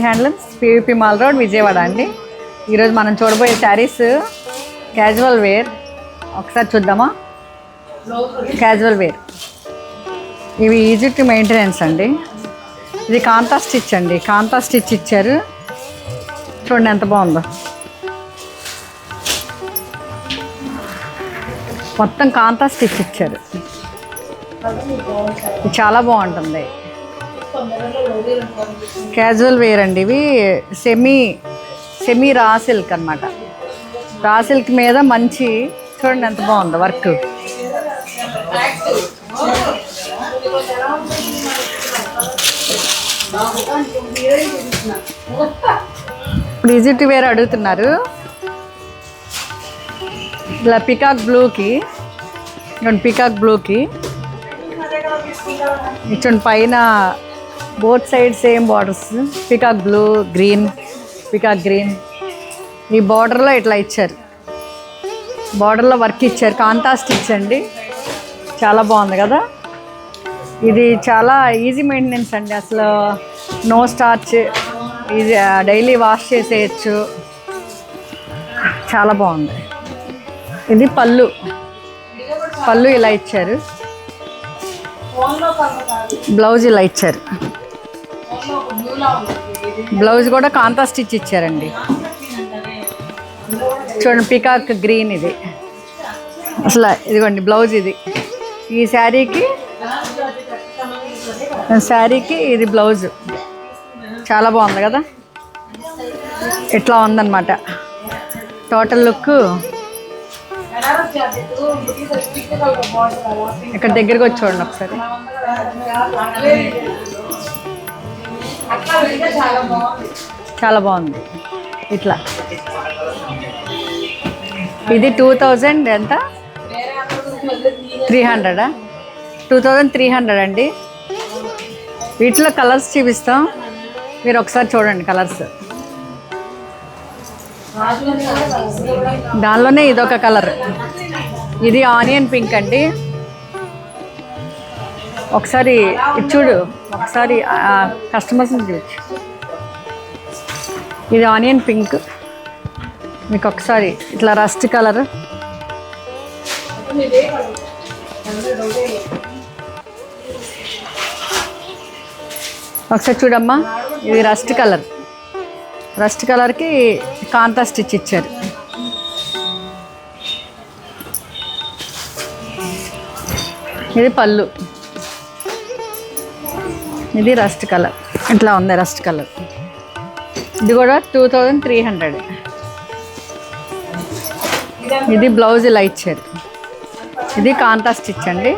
Handlooms PVP mall road Vijayawada అండి. ఈరోజు మనం చూడబోయే శారీస్ క్యాజువల్ వేర్. ఒకసారి చూద్దామా? క్యాజువల్ వేర్ ఇవి ఈజీ టు మెయింటెనెన్స్ అండి. ఇది కాంతా స్టిచ్ అండి. కాంతా స్టిచ్ ఇచ్చారు, చూడండి ఎంత బాగుందో. మొత్తం కాంతా స్టిచ్ ఇచ్చారు, చాలా బాగుంటుంది. క్యాజువల్ వేర్ అండి. ఇవి సెమీ రా సిల్క్ అనమాట. రా సిల్క్ మీద మంచి, చూడండి ఎంత బాగుందో వర్క్. ఇప్పుడు ఈజీ టు వేర్ అడుగుతున్నారు. ఇలా పికాక్ బ్లూకి ఇచ్చండి పైన both side same borders. Peacock blue, peacock green. ఈ బార్డర్లో ఇట్లా ఇచ్చారు, బార్డర్లో వర్క్ ఇచ్చారు. కాంతా స్టిచ్ అండి, చాలా బాగుంది కదా. ఇది చాలా ఈజీ మెయింటెనెన్స్ అండి. అసలు no starch, easy, daily wash చేసేయచ్చు. చాలా బాగుంది. ఇది పళ్ళు ఇలా ఇచ్చారు. బ్లౌజ్ ఇలా ఇచ్చారు. బ్లౌజ్ కూడా కాంతా స్టిచ్ ఇచ్చారండి. చూడండి పికాక్ గ్రీన్. ఇది అసలు ఇదిగోండి బ్లౌజ్. ఇది ఈ శారీకి ఇది బ్లౌజ్. చాలా బాగుంది కదా. ఇట్లా ఉందన్నమాట టోటల్ లుక్. ఇక్కడ దగ్గరికి వచ్చి చూడండి ఒకసారి. చాలా బాగుంది. ఇట్లా ఇది 2000 ఎంత? 300. 2300 అండి. వీటిలో కలర్స్ చూపిస్తాం, మీరు ఒకసారి చూడండి కలర్స్. దానిలోనే ఇదొక కలర్. ఇది ఆనియన్ పింక్ అండి. ఒకసారి చూడు, ఒకసారి కస్టమర్స్ని చూడచ్చు. ఇది ఆనియన్ పింక్. మీకు ఒకసారి ఇట్లా రస్ట్ కలర్. ఒకసారి చూడమ్మా, ఇది రస్ట్ కలర్. రస్ట్ కలర్కి కాంతా స్టిచ్ ఇచ్చారు. ఇది పళ్ళు. ఇది రస్ట్ కలర్. ఇట్లా ఉంది రస్ట్ కలర్. ఇది కూడా 2300. ఇది బ్లౌజ్ ఇలా ఇచ్చారు. ఇది కాంతా స్టిచ్ అండి.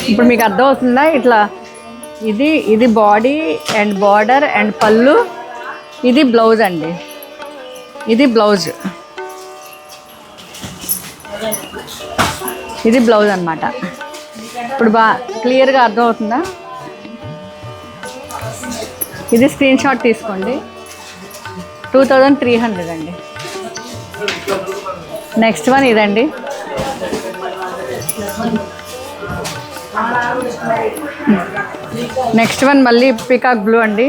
ఇప్పుడు మీకు అర్థమవుతుందా? ఇట్లా ఇది బాడీ అండ్ బార్డర్ అండ్ పళ్ళు. ఇది బ్లౌజ్ అండి. ఇది బ్లౌజ్. ఇది బ్లౌజ్ అన్నమాట. ఇప్పుడు క్లియర్గా అర్థమవుతుందా? ఇది స్క్రీన్ షాట్ తీసుకోండి. 2300 అండి. నెక్స్ట్ వన్ ఇదండి. నెక్స్ట్ వన్ మళ్ళీ పికాక్ బ్లూ అండి.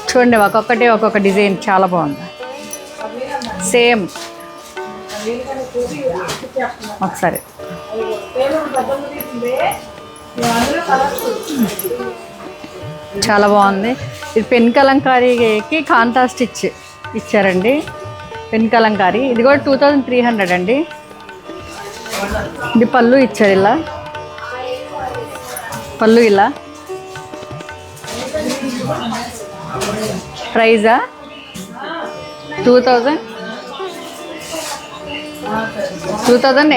చూడండి ఒక్కొక్క డిజైన్ చాలా బాగుంది. సేమ్. ఒకసారి చాలా బాగుంది. ఇది పెన్ కలంకారీకి కాంతా స్టిచ్ ఇచ్చారండి. పెన్ కలంకారీ. ఇది కూడా 2300 అండి. ఇది పళ్ళు ఇచ్చారు. ఇలా పళ్ళు ఇలా. ప్రైజా 2000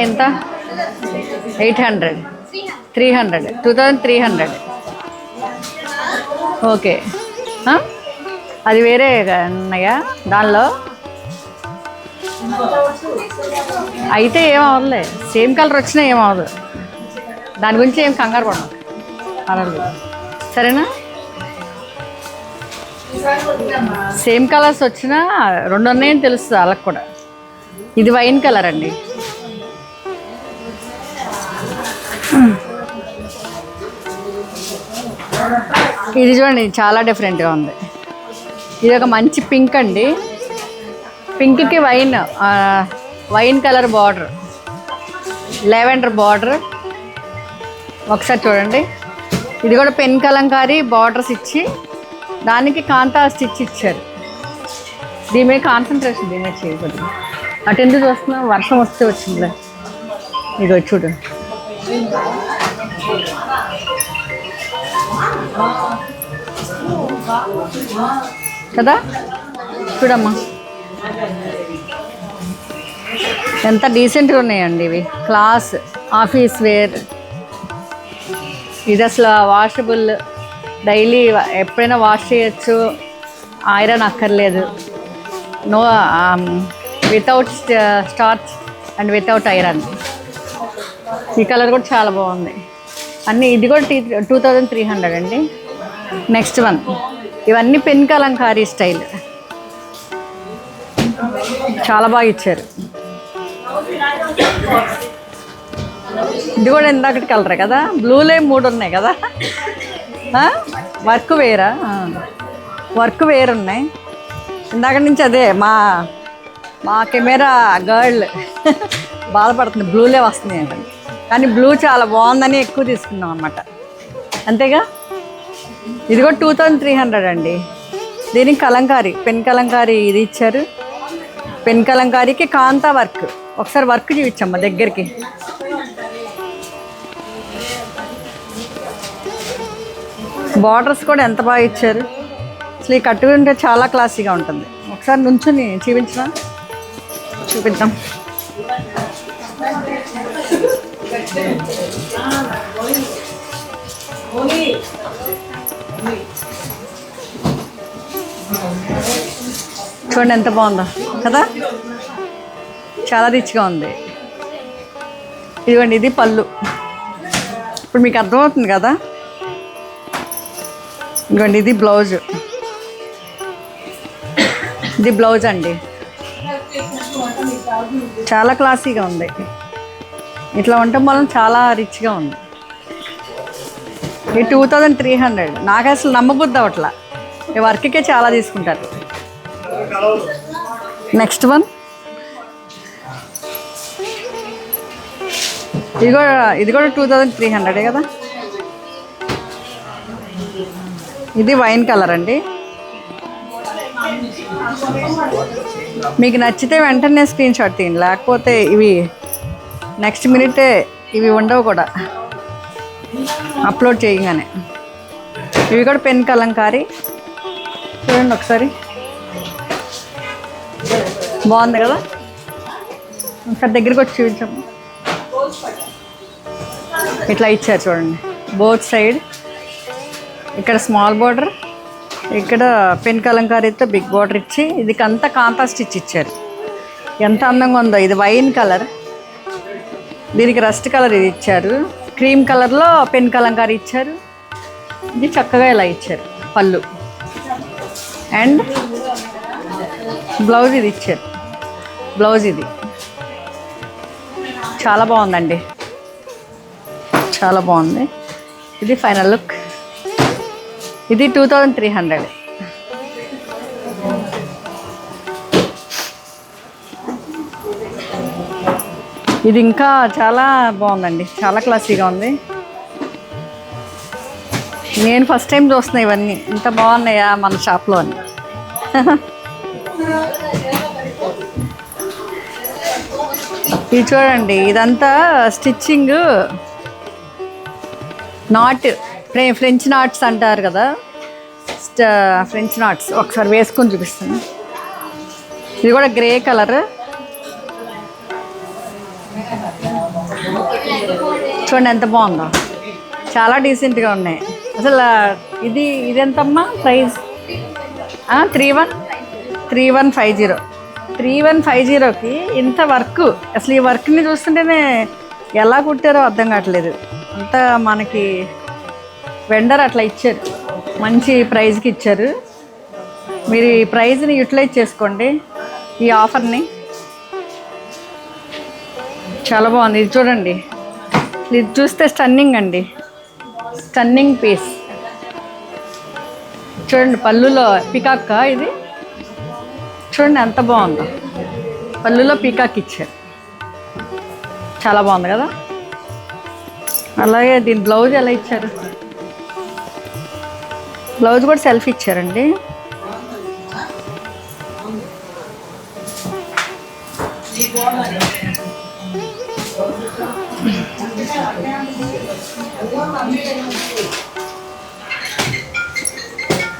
ఎంత? 800. 300. 2300. ఓకే. అది వేరే ఉన్నాయా దానిలో? అయితే ఏమవదులే, సేమ్ కలర్ వచ్చినా ఏమవదు. దాని గురించి ఏం కంగారు పడదు. అలాగే సరేనా? సేమ్ కలర్స్ వచ్చినా 2 ఉన్నాయని తెలుస్తుంది వాళ్ళకి కూడా. ఇది వైన్ కలర్ అండి. ఇది చూడండి, చాలా డిఫరెంట్గా ఉంది. ఇది ఒక మంచి పింక్ అండి. పింక్కి wine colour border, lavender border. ఒకసారి చూడండి. ఇది కూడా పెన్ కలంకారీ బార్డర్స్ ఇచ్చి దానికి కాంతా స్టిచ్ ఇచ్చారు. దీని మీద కాన్సన్ట్రేషన్ దీని మీద చేయకూడదు. అటు ఎందుకు చూస్తున్నా, వర్షం వస్తే వచ్చిందిలే. ఇది చూడు, కదా, చూడమ్మా ఎంత డీసెంట్గా ఉన్నాయండి ఇవి. Class office wear. ఇది అసలు వాషబుల్, డైలీ ఎప్పుడైనా వాష్ చేయొచ్చు, ఐరన్ అక్కర్లేదు. No, without starch and without iron. ఈ కలర్ కూడా చాలా బాగుంది అన్నీ. ఇది కూడా 2300 అండి. నెక్స్ట్ వన్, ఇవన్నీ పెన్ కలంకారీ స్టైల్, చాలా బాగా ఇచ్చారు. ఇది కూడా ఇందాకటి కలరే కదా, బ్లూలే 3 ఉన్నాయి కదా. వర్క్ వేరా, వర్క్ వేరు ఉన్నాయి. ఇందాక నుంచి అదే మా కెమెరా గర్ల్ బాధపడుతుంది, బ్లూలే వస్తున్నాయి అండి. కానీ బ్లూ చాలా బాగుందని ఎక్కువ తీసుకున్నాం అన్నమాట, అంతేగా. ఇది కూడా 2300 అండి. దీనికి కలంకారీ, పెన్ కలంకారీ ఇది ఇచ్చారు. పెన్ కలంకారీకి కాంతా వర్క్. ఒకసారి వర్క్ చూపించమ్మా దగ్గరికి. బార్డర్స్ కూడా ఎంత బాగా ఇచ్చారు. అసలు ఈ కట్టుకుంటే చాలా క్లాసీగా ఉంటుంది. ఒకసారి నుంచుని చూపించడం, చూపిద్దాం. చూడండి ఎంత బాగుందో కదా, చాలా రిచ్గా ఉంది. ఇదిగోండి, ఇది పళ్ళు. ఇప్పుడు మీకు అర్థమవుతుంది కదా. ఇదిగోండి, ఇది బ్లౌజ్. ఇది బ్లౌజ్ అండి, చాలా క్లాసీగా ఉంది. ఇట్లా ఉండటం వల్ల చాలా రిచ్గా ఉంది. ఈ 2300 నాకు అసలు నమ్మబుద్ధి అవట్లా. ఈ వర్క్కే చాలా తీసుకుంటారు. నెక్స్ట్ వన్, ఇది కూడా 2300 కదా. ఇది వైన్ కలర్ అండి. మీకు నచ్చితే వెంటనే స్క్రీన్ షాట్ తీయండి, లేకపోతే ఇవి నెక్స్ట్ మినిటే ఇవి ఉండవు కూడా అప్లోడ్ చేయగానే. ఇవి కూడా పెన్ కలంకారీ. చూడండి ఒకసారి, బాగుంది కదా. ఒకసారి దగ్గరికి వచ్చి చూపించాము. ఇట్లా ఇచ్చారు చూడండి, బోత్ సైడ్. ఇక్కడ స్మాల్ బార్డర్, ఇక్కడ పెన్ కలంకారీతో బిగ్ బార్డర్ ఇచ్చి ఇదికి అంతా కాంతా స్టిచ్ ఇచ్చారు. ఎంత అందంగా ఉందో. ఇది వైన్ కలర్, దీనికి రస్ట్ కలర్ ఇది ఇచ్చారు. క్రీమ్ కలర్లో పెన్ కలంకారీ ఇచ్చారు. ఇది చక్కగా ఇలా ఇచ్చారు. పళ్ళు అండ్ బ్లౌజ్ ఇది ఇచ్చారు. బ్లౌజ్ ఇది చాలా బాగుందండి, చాలా బాగుంది. ఇది ఫైనల్ లుక్. ఇది 2300. ఇది ఇంకా చాలా బాగుందండి, చాలా క్లాసీగా ఉంది. నేను ఫస్ట్ టైం చూస్తున్నా ఇవన్నీ ఇంత బాగున్నాయా మన షాప్లో అని. ఇది చూడండి, ఇదంతా స్టిచ్చింగ్ నాట్, ఫ్రెంచ్ నాట్స్ అంటారు కదా, ఫ్రెంచ్ నాట్స్. ఒకసారి వేసుకొని చూపిస్తాను. ఇది కూడా గ్రే కలర్. చూడండి ఎంత బాగుందో, చాలా డీసెంట్గా ఉన్నాయి అసలు. ఇది ఎంతమ్మా ప్రైస్? 3150. 3150కి ఇంత వర్క్. అసలు ఈ వర్క్ని చూస్తుంటేనే ఎలా కుట్టారో అర్థం కావట్లేదు. అంతా మనకి వెండర్ అట్లా ఇచ్చారు, మంచి ప్రైస్కి ఇచ్చారు. మీరు ఈ ప్రైస్ని యూటిలైజ్ చేసుకోండి, ఈ ఆఫర్ని. చాలా బాగుంది. ఇది చూడండి, ఇది చూస్తే స్టన్నింగ్ అండి, స్టన్నింగ్ పీస్. చూడండి పళ్ళులో పికాక్ ఇది, చూడండి ఎంత బాగుందో. పళ్ళులో పీకాక్ ఇచ్చారు, చాలా బాగుంది కదా. అలాగే దీని బ్లౌజ్ ఎలా ఇచ్చారు, బ్లౌజ్ కూడా సెల్ఫ్ ఇచ్చారండి.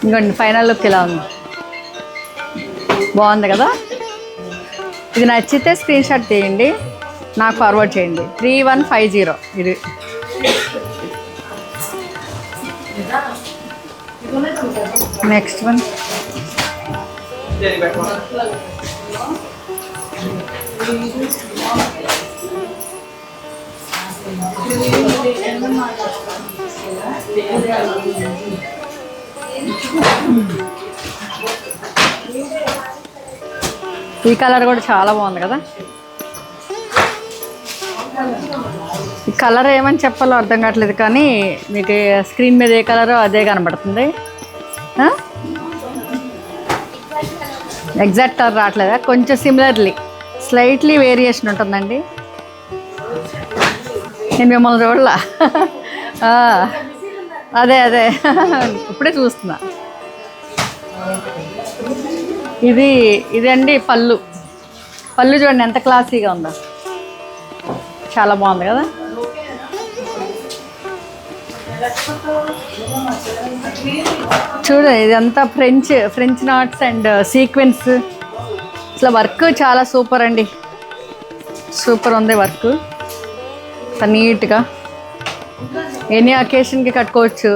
ఇంకోండి ఫైనల్ లుక్ ఇలా ఉంది, బాగుంది కదా. ఇది నచ్చితే స్క్రీన్ షాట్ తీయండి, నాకు ఫార్వర్డ్ చేయండి. 3150 ఇది. నెక్స్ట్ వన్ ఈ కలర్ కూడా చాలా బాగుంది కదా. ఈ కలర్ ఏమని చెప్పాలో అర్థం కావట్లేదు, కానీ మీకు స్క్రీన్ మీద ఏ కలరో అదే కనబడుతుంది. ఎగ్జాక్ట్ కలర్ రావట్లేదా, కొంచెం సిమిలర్లీ స్లైట్లీ వేరియేషన్ ఉంటుందండి. నేను మిమ్మల్ని చూడలా. అదే ఇప్పుడే చూస్తున్నా. ఇదండి పళ్ళు చూడండి ఎంత క్లాసీగా ఉందో, చాలా బాగుంది కదా. చూడండి ఇదంతా ఫ్రెంచ్ నాట్స్ అండ్ సీక్వెన్స్. అసలు వర్క్ చాలా సూపర్ అండి, సూపర్ ఉంది వర్క్. నీట్గా ఎనీ అకేషన్కి కట్టుకోవచ్చు,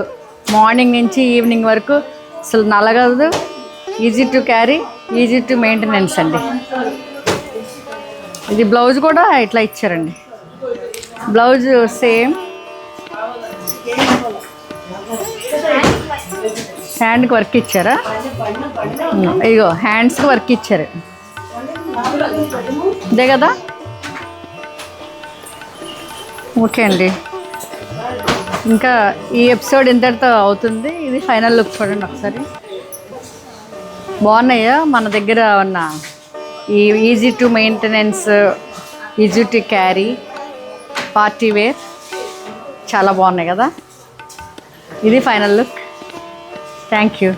మార్నింగ్ నుంచి ఈవినింగ్ వరకు. అసలు నలగదు, easy to carry, easy to maintenance అండి. ఇది బ్లౌజ్ కూడా ఇట్లా ఇచ్చారండి, బ్లౌజ్ సేమ్. హ్యాండ్కి వర్క్ ఇచ్చారా, ఇగో హ్యాండ్స్కి వర్క్ ఇచ్చారు, ఇదే కదా. ఓకే అండి, ఇంకా ఈ ఎపిసోడ్ ఇంతటితో అవుతుంది. ఇది ఫైనల్ లుక్ చూడండి ఒకసారి. బాగున్నాయా మన దగ్గర ఉన్న ఈ easy to maintenance, easy to carry party wear, చాలా బాగున్నాయి కదా. ఇది ఫైనల్ లుక్. Thank you.